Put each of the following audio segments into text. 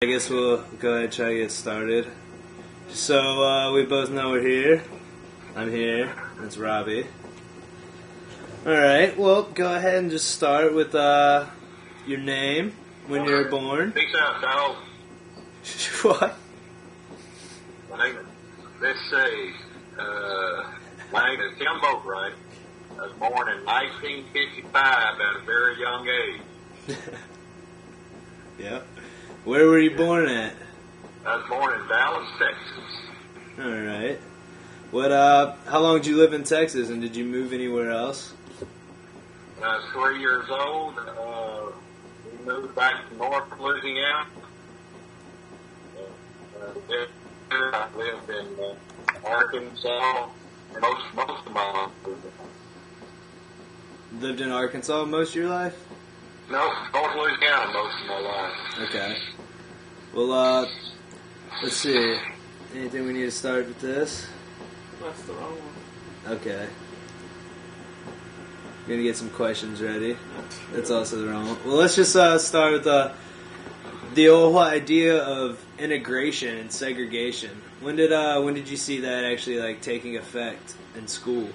I guess we'll go ahead and try to get started. So, we both know we're here. I'm here. That's Robbie. Alright, well, go ahead and just start with your name, when you were born. Peace out, dog. What? My name is, let's see, my name is Tim Boatwright. I was born in 1955 at a very young age. Yep. Where were you born at? I was born in Dallas, Texas. Alright. How long did you live in Texas, and did you move anywhere else? When I was 3 years old, we moved back to North Louisiana. I lived in Arkansas most of my life. Lived in Arkansas most of your life? No, North Louisiana most of my life. Okay. Well, let's see. Anything we need to start with this? That's the wrong one. Okay. We're gonna get some questions ready. That's also the wrong one. Well, let's just start with the whole idea of integration and segregation. When did you see that actually taking effect in school?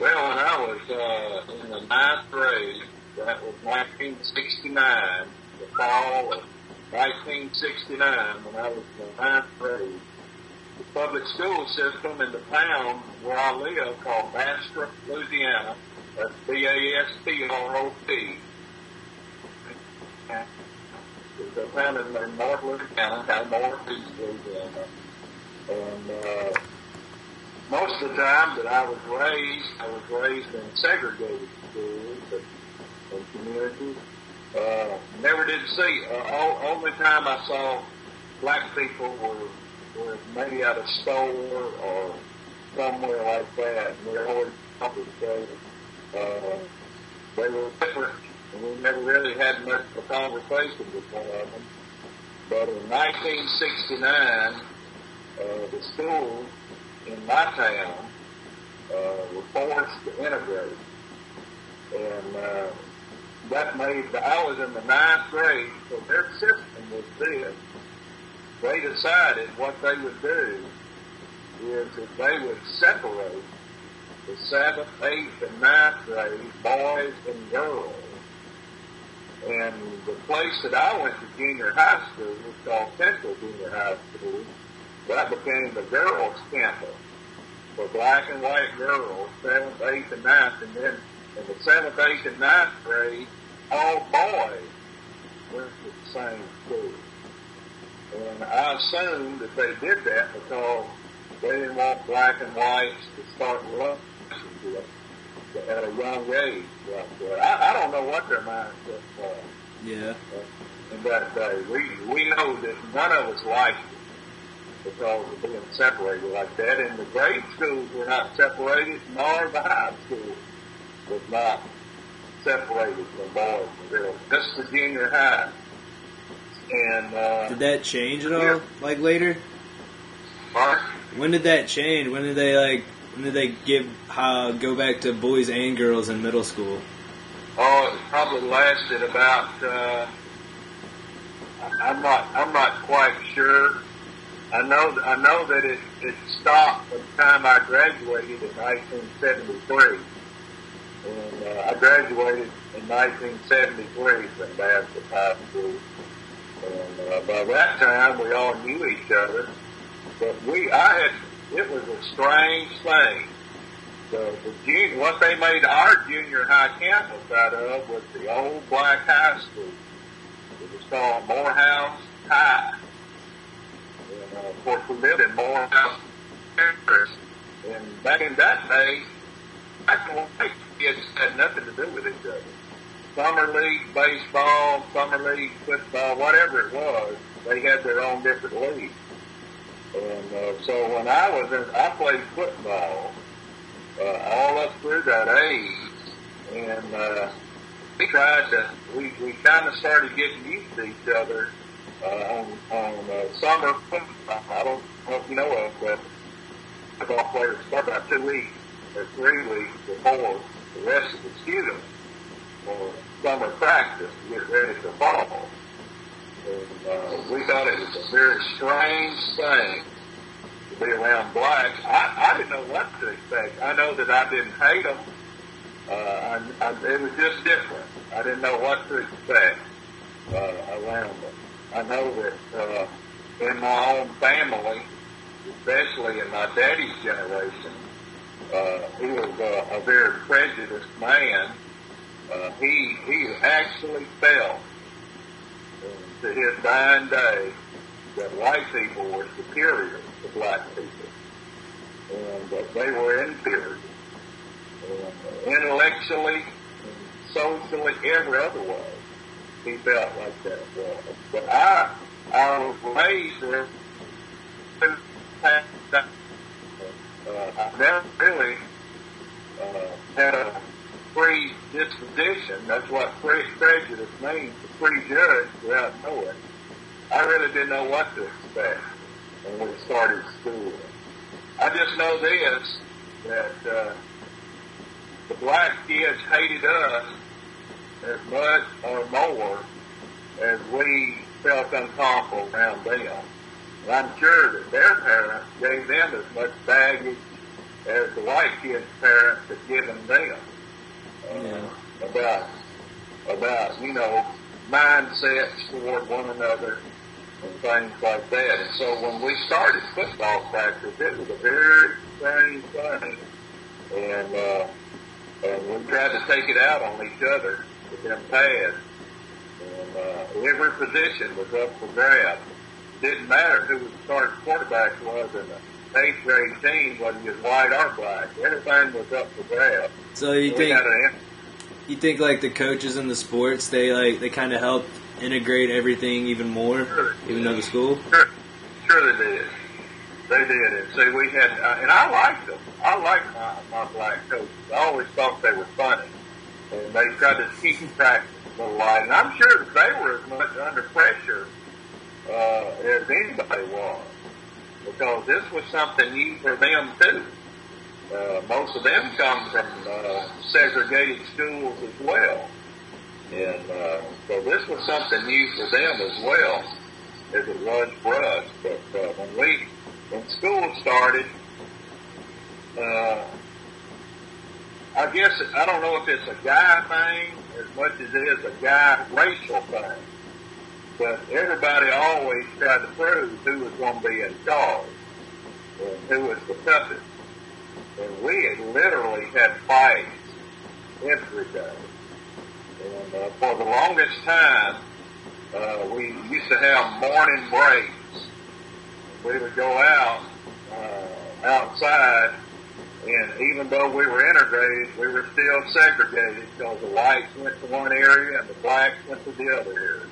Well, when I was in the ninth grade, that was 1969, the fall of 1969, when I was in the ninth grade. The public school system in the town where I live, called Bastrop, Louisiana, that's B-A-S-T-R-O-P. It's a town in North Louisiana, kind of northeast Louisiana. And most of the time that I was raised in segregated schools and communities. Never did see. Only time I saw black people were maybe at a store or somewhere like that. And we always talked to they were different, and we never really had much of a conversation with one of them. But in 1969, the schools in my town were forced to integrate. And that made, I was in the ninth grade, so their system was this. They decided what they would do is that they would separate the 7th, 8th, and 9th grade boys and girls. And the place that I went to junior high school was called Central Junior High School. That became the girls' campus for black and white girls, 7th, 8th, and 9th. And then in the 7th, 8th, and 9th grade, all boys went to the same school. And I assumed that they did that because they didn't want black and whites to start lunching at a young age. I don't know what their mindset was. Yeah. In that day. We know that none of us liked it because of being separated like that. And the grade schools were not separated, nor the high school was not separated from boys and girls. Just the junior high. And did that change at all? Later? Mark? When did that change? When did they go back to boys and girls in middle school? Oh, it probably lasted about. I'm not quite sure. I know that it stopped by the time I graduated in 1973. And I graduated in 1973 from Bastrop High School. And by that time, we all knew each other. But it was a strange thing. What they made our junior high campus out of was the old black high school. It was called Morehouse High. And of course, we lived in Morehouse, Paris. And back in that day, black and white kids had nothing to do with each other. Summer league baseball, summer league football, whatever it was, they had their own different leagues. And so when I played football all up through that age, and we kind of started getting used to each other on summer football. I don't know if you know of, but football players start about 2 weeks or 3 weeks before the rest of the students for summer practice to get ready for fall. And we thought it was a very strange thing to be around blacks. I didn't know what to expect. I know that I didn't hate them. It was just different. I didn't know what to expect around them. I know that in my own family, especially in my daddy's generation, he was a very prejudiced man. He actually felt to his dying day that white people were superior to black people, and that they were inferior. Intellectually, socially, every other way, he felt like that was. But I was raised with I never really had a predisposition. That's what prejudice means, to prejudge without knowing. I really didn't know what to expect when we started school. I just know this, that the black kids hated us as much or more as we felt uncomfortable around them. And I'm sure that their parents gave them as much baggage as the white kids' parents had given them about mindsets toward one another and things like that. And so when we started football practice, it was a very strange thing, and we tried to take it out on each other with them pads. And every position was up for grabs. It didn't matter who the starting quarterback was in the 8th grade team, whether he was white or black. Everything was up for grabs. So you think like the coaches in the sports, they kind of helped integrate everything even more, even though the school? Sure they did. They did. And see, we had, and I liked them. I liked my black coaches. I always thought they were funny. And they tried to keep practice a little light. And I'm sure that they were as much under pressure as anybody was, because this was something new for them too. Most of them come from segregated schools as well. And so this was something new for them as well as it was for us. But when school started, I guess, I don't know if it's a guy thing as much as it is a guy racial thing. But everybody always tried to prove who was going to be in charge and who was the toughest. And we had literally had fights every day. And for the longest time, we used to have morning breaks. We would go out outside, and even though we were integrated, we were still segregated because the whites went to one area and the blacks went to the other area.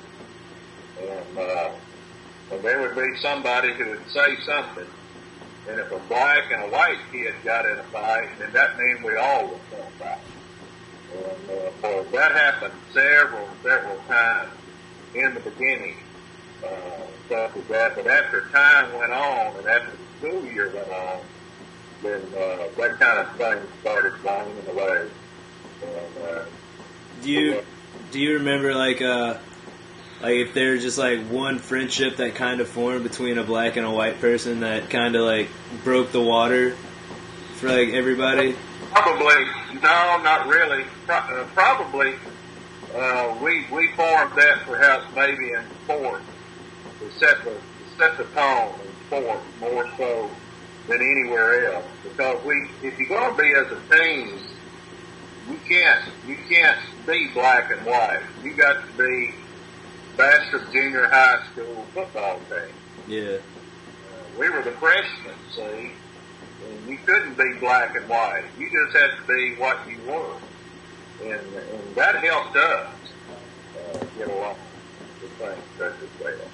And there would be somebody who would say something, and if a black and a white kid got in a fight, then that meant we all was going to fight. And that happened several times in the beginning, stuff like that. But after time went on, and after the school year went on, then that kind of thing started flying away. And, do you remember like if there's just like one friendship that kind of formed between a black and a white person that kind of like broke the water for like everybody? Probably, no, not really. Probably, we formed that perhaps maybe in sports to set the tone in sports more so than anywhere else. Because if you're going to be as a team, you can't be black and white. You got to be Bastrop Junior High School football team. Yeah. We were the freshmen, see, and you couldn't be black and white. You just had to be what you were, and that helped us get along with things such as that.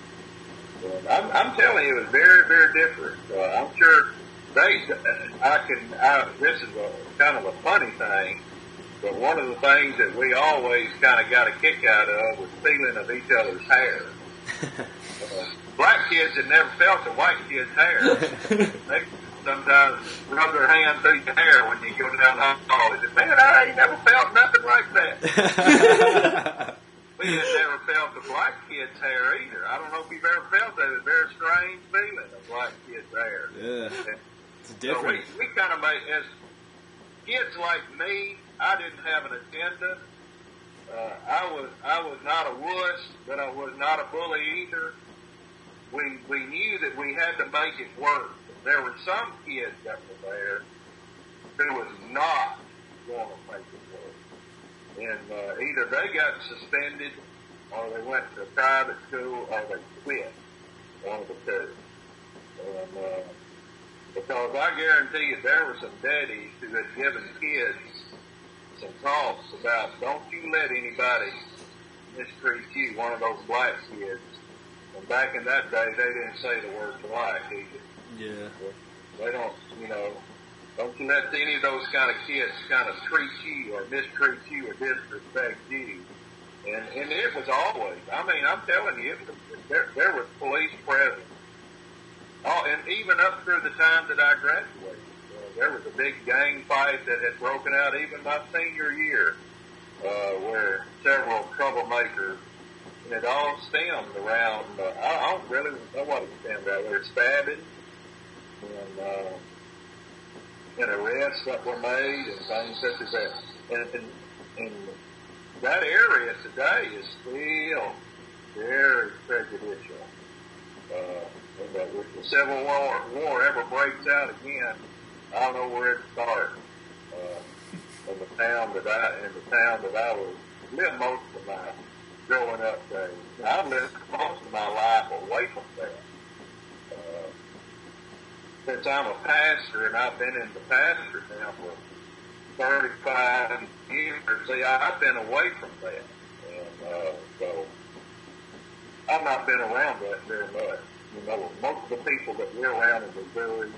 And I'm telling you, it was very, very different. I'm sure this is kind of a funny thing. But one of the things that we always kind of got a kick out of was feeling of each other's hair. Black kids had never felt the white kids' hair. They sometimes rub their hand through your hair when you go down the hall. They said, man, I ain't never felt nothing like that. we had never felt the black kid's hair either. I don't know if you've ever felt that. It's a very strange feeling of black kid's hair. Yeah, And it's different. so we kind of made, as kids like me, I didn't have an agenda. I was not a wuss, but I was not a bully either. We knew that we had to make it work. There were some kids that were there who was not going to make it work. And either they got suspended or they went to a private school or they quit, one of the two. And because I guarantee you there were some daddies who had given kids some talks about, don't you let anybody mistreat you, one of those black kids. And back in that day, they didn't say the word black either. Yeah. They don't, don't you let any of those kind of kids kind of treat you or mistreat you or disrespect you. And it was always, I'm telling you, there was police present. Oh, and even up through the time that I graduated, there was a big gang fight that had broken out even my senior year, where several troublemakers, and it all stemmed around, I don't really know what it stemmed out there, stabbing and arrests that were made and things such as that. And that area today is still very prejudicial. And if the Civil War ever breaks out again, I don't know where it starts. In the town that I was lived most of my growing up days. I lived most of my life away from that. Since I'm a pastor and I've been in the pastor now for 35 years, see, I've been away from that. And so I've not been around that very much. Most of the people that we're around in Missouri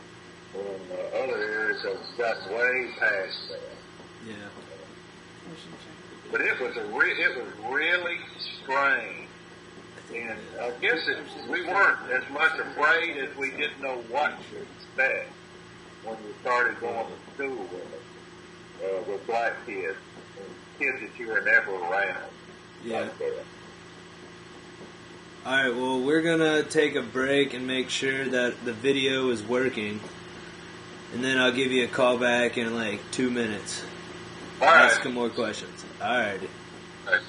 and other areas have gotten way past that. Yeah. But it was really strange. And I guess we weren't as much afraid as we didn't know what to expect when we started going to school with black kids and kids that you were never around. Yeah. Like that. All right, well, we're going to take a break and make sure that the video is working. And then I'll give you a call back in like 2 minutes. All right. Ask some more questions. All right. All right.